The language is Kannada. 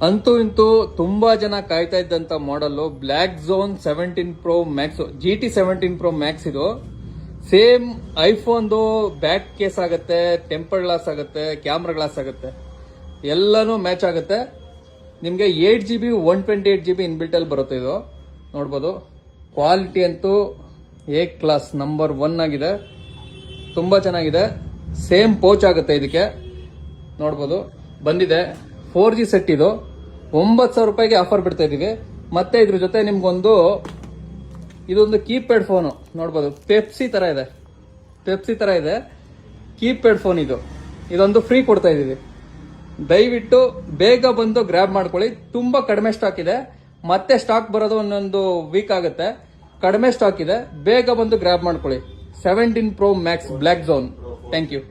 ಅಂತೂ ಇಂತೂ ತುಂಬಾ ಜನ ಕಾಯ್ತಾ ಇದ್ದಂತ model black zone 17 Pro Max GT 17 Pro Max. ಇದು ಸೇಮ್ ಐಫೋನ್ದು ಬ್ಯಾಕ್ ಕೇಸ್ ಆಗುತ್ತೆ, ಟೆಂಪರ್ ಗ್ಲಾಸ್ ಆಗುತ್ತೆ, ಕ್ಯಾಮ್ರಾ ಗ್ಲಾಸ್ ಆಗುತ್ತೆ, ಎಲ್ಲಾನು ಮ್ಯಾಚ್ ಆಗುತ್ತೆ. ನಿಮ್ಗೆ 8GB 128GB ಇನ್ಬಿಲ್ಟ್ ಅಲ್ಲಿ ಬರುತ್ತೆ. ಇದು ನೋಡ್ಬೋದು, ಕ್ವಾಲಿಟಿ ಅಂತೂ ಎ ಕ್ಲಾಸ್ ನಂಬರ್ 1 ಆಗಿದೆ, ತುಂಬಾ ಚೆನ್ನಾಗಿದೆ. ಸೇಮ್ ಪೋಚ್ ಆಗುತ್ತೆ. ಇದಕ್ಕೆ ನೋಡ್ಬೋದು ಬಂದಿದೆ 4G ಸೆಟ್. ಇದು 9,000 ರೂಪಾಯಿಗೆ ಆಫರ್ ಬಿಡ್ತಾ ಇದೀವಿ. ಮತ್ತೆ ಇದ್ರ ಜೊತೆ ನಿಮ್ಗೊಂದು ಇದೊಂದು ಕೀಪ್ಯಾಡ್ ಫೋನು ನೋಡ್ಬೋದು, ಪೆಪ್ಸಿ ತರ ಇದೆ ಕೀಪ್ಯಾಡ್ ಫೋನ್. ಇದೊಂದು ಫ್ರೀ ಕೊಡ್ತಾ ಇದೀವಿ. ದಯವಿಟ್ಟು ಬೇಗ ಬಂದು ಗ್ರ್ಯಾಬ್ ಮಾಡ್ಕೊಳ್ಳಿ. ತುಂಬಾ ಕಡಿಮೆ ಸ್ಟಾಕ್ ಇದೆ, ಮತ್ತೆ ಸ್ಟಾಕ್ ಬರೋದು ಒಂದೊಂದು ವೀಕ್ ಆಗುತ್ತೆ. ಕಡಿಮೆ ಸ್ಟಾಕ್ ಇದೆ, ಬೇಗ ಬಂದು ಗ್ರ್ಯಾಬ್ ಮಾಡ್ಕೊಳ್ಳಿ. 17 Pro Max block zone. Thank you.